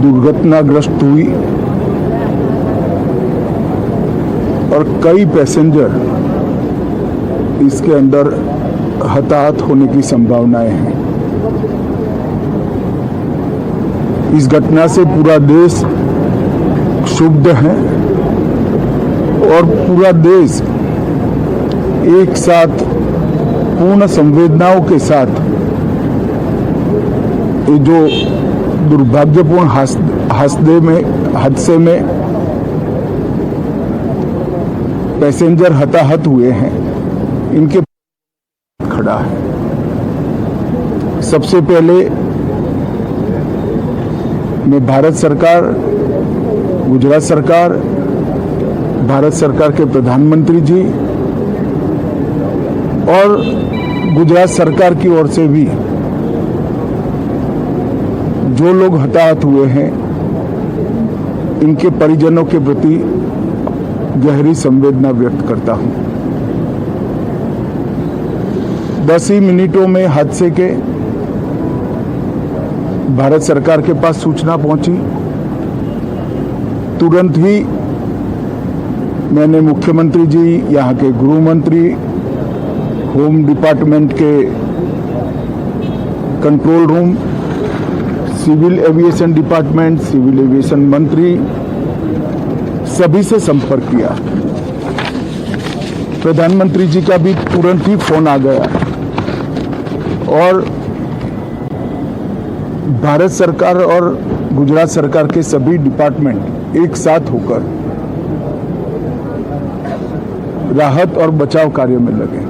दुर्घटनाग्रस्त हुई और कई पैसेंजर इसके अंदर हताहत होने की संभावनाएं हैं। इस घटना से पूरा देश क्षुब्ध है और पूरा देश एक साथ पूर्ण संवेदनाओं के साथ ये जो दुर्भाग्यपूर्ण हादसे में पैसेंजर हताहत हुए हैं, इनके खड़ा है। सबसे पहले मैं भारत सरकार, गुजरात सरकार, भारत सरकार के प्रधानमंत्री जी और गुजरात सरकार की ओर से भी जो लोग हताहत हुए हैं इनके परिजनों के प्रति गहरी संवेदना व्यक्त करता हूं। 10 ही मिनटों में हादसे के भारत सरकार के पास सूचना पहुंची। तुरंत ही मैंने मुख्यमंत्री जी, यहाँ के गृह मंत्री, होम डिपार्टमेंट के control room, civil aviation department, civil aviation मंत्री, सभी से संपर्क किया। प्रधानमंत्री जी का भी तुरंत ही फोन आ गया और भारत सरकार और गुजरात सरकार के सभी डिपार्टमेंट एक साथ होकर राहत और बचाव कार्य में लगे।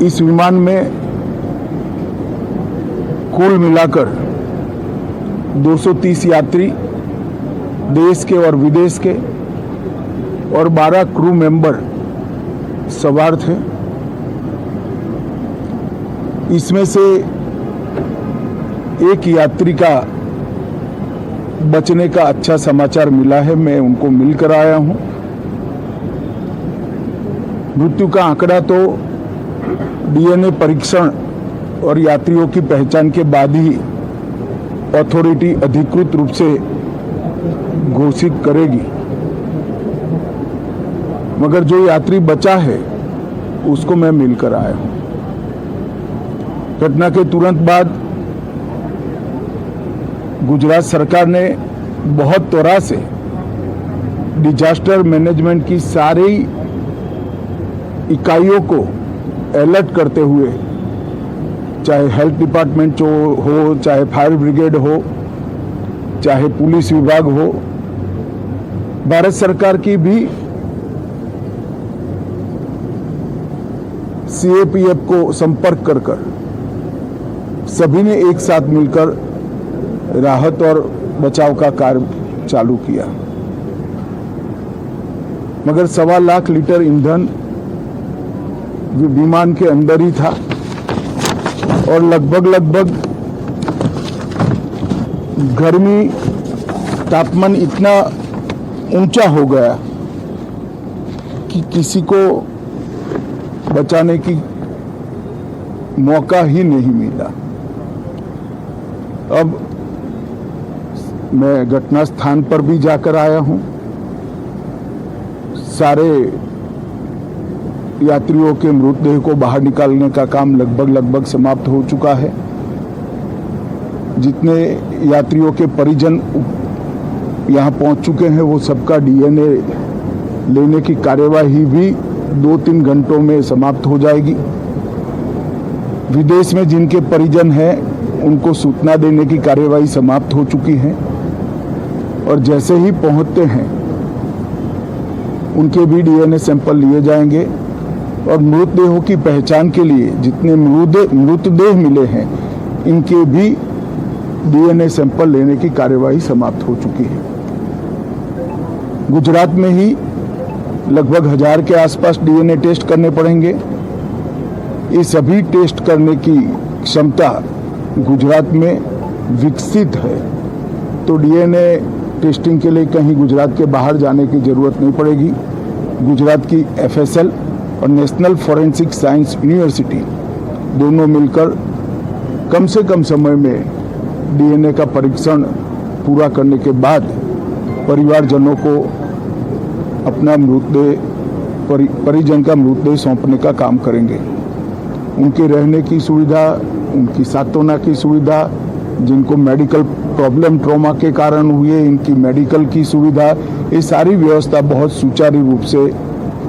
इस विमान में कुल मिलाकर 230 यात्री देश के और विदेश के और 12 क्रू मेंबर सवार थे। इसमें से एक यात्री का बचने का अच्छा समाचार मिला है, मैं उनको मिलकर आया हूं। मृत्यु का आंकड़ा तो डीएनए परीक्षण और यात्रियों की पहचान के बाद ही अथॉरिटी अधिकृत रूप से घोषित करेगी, मगर जो यात्री बचा है उसको मैं मिलकर आया हूं। घटना के तुरंत बाद गुजरात सरकार ने बहुत त्वरा से डिजास्टर मैनेजमेंट की सारी इकाइयों को अलर्ट करते हुए, चाहे हेल्थ डिपार्टमेंट हो, चाहे फायर ब्रिगेड हो, चाहे पुलिस विभाग हो, भारत सरकार की भी सीएपीएफ को संपर्क कर सभी ने एक साथ मिलकर राहत और बचाव का कार्य चालू किया। मगर 1.25 लाख लीटर ईंधन विमान के अंदर ही था और लगभग गर्मी, तापमान इतना ऊंचा हो गया कि किसी को बचाने की मौका ही नहीं मिला। अब मैं घटना स्थान पर भी जाकर आया हूं। सारे यात्रियों के मृतदेह को बाहर निकालने का काम लगभग समाप्त हो चुका है। जितने यात्रियों के परिजन यहां पहुंच चुके हैं वो सबका डीएनए लेने की कार्यवाही भी 2-3 घंटों में समाप्त हो जाएगी। विदेश में जिनके परिजन हैं उनको सूचना देने की कार्यवाही समाप्त हो चुकी है और जैसे ही पहुंचते हैं उनके भी डीएनए सैंपल लिए जाएंगे और मृतदेहों की पहचान के लिए जितने मृतदेह मिले हैं इनके भी डीएनए सैंपल लेने की कार्यवाही समाप्त हो चुकी है। गुजरात में ही लगभग 1000 के आसपास डीएनए टेस्ट करने पड़ेंगे। ये सभी टेस्ट करने की क्षमता गुजरात में विकसित है, तो डीएनए टेस्टिंग के लिए कहीं गुजरात के बाहर जाने की जरूरत नहीं पड़ेगी। गुजरात की एफएसएल और नेशनल फॉरेंसिक साइंस यूनिवर्सिटी दोनों मिलकर कम से कम समय में डीएनए का परीक्षण पूरा करने के बाद परिवारजनों को अपना मृतदेह परिजन का मृतदेह सौंपने का काम करेंगे। उनके रहने की सुविधा, उनकी सांत्वना की सुविधा, जिनको मेडिकल प्रॉब्लम ट्रॉमा के कारण हुए, इनकी मेडिकल की सुविधा, ये सारी व्यवस्था बहुत सुचारू रूप से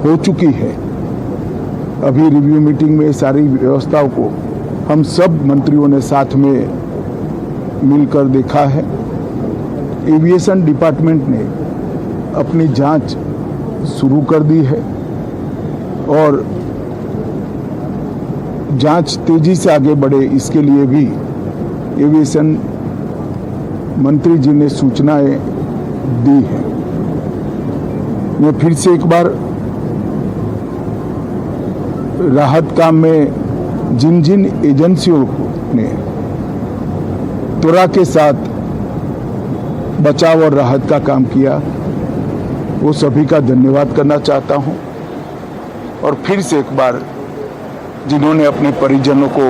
हो चुकी है। अभी रिव्यू मीटिंग में सारी व्यवस्थाओं को हम सब मंत्रियों ने साथ में मिलकर देखा है। एविएशन डिपार्टमेंट ने अपनी जांच शुरू कर दी है और जांच तेजी से आगे बढ़े, इसके लिए भी एविएशन मंत्री जी ने सूचनाएं दी हैं। मैं फिर से एक बार राहत काम में जिन जिन एजेंसियों ने त्वरा के साथ बचाव और राहत का काम किया, वो सभी का धन्यवाद करना चाहता हूं। और फिर से एक बार जिन्होंने अपने परिजनों को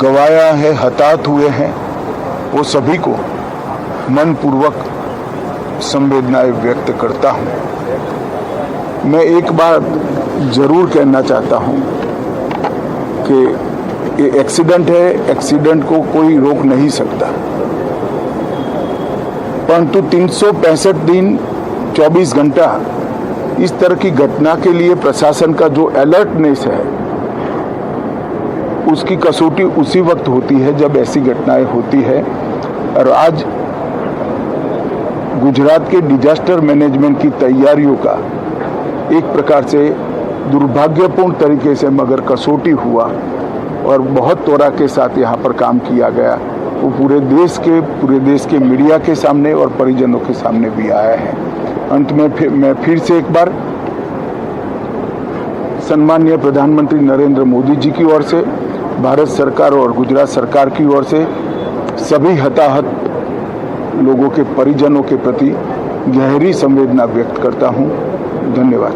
गंवाया है, हताहत हुए हैं, वो सभी को मनपूर्वक संवेदनाएं व्यक्त करता हूं। मैं एक बात जरूर कहना चाहता हूं कि ये एक्सीडेंट है, एक्सीडेंट को कोई रोक नहीं सकता, परंतु 365 दिन 24 घंटा इस तरह की घटना के लिए प्रशासन का जो अलर्टनेस है, उसकी कसौटी उसी वक्त होती है जब ऐसी घटनाएं होती है। और आज गुजरात के डिजास्टर मैनेजमेंट की तैयारियों का एक प्रकार से दुर्भाग्यपूर्ण तरीके से मगर कसौटी हुआ और बहुत त्वरा के साथ यहाँ पर काम किया गया, वो पूरे देश के मीडिया के सामने और परिजनों के सामने भी आया है। अंत में मैं फिर से एक बार सम्माननीय प्रधानमंत्री नरेंद्र मोदी जी की ओर से, भारत सरकार और गुजरात सरकार की ओर से सभी हताहत लोगों के परिजनों के प्रति गहरी संवेदना व्यक्त करता हूं। धन्यवाद।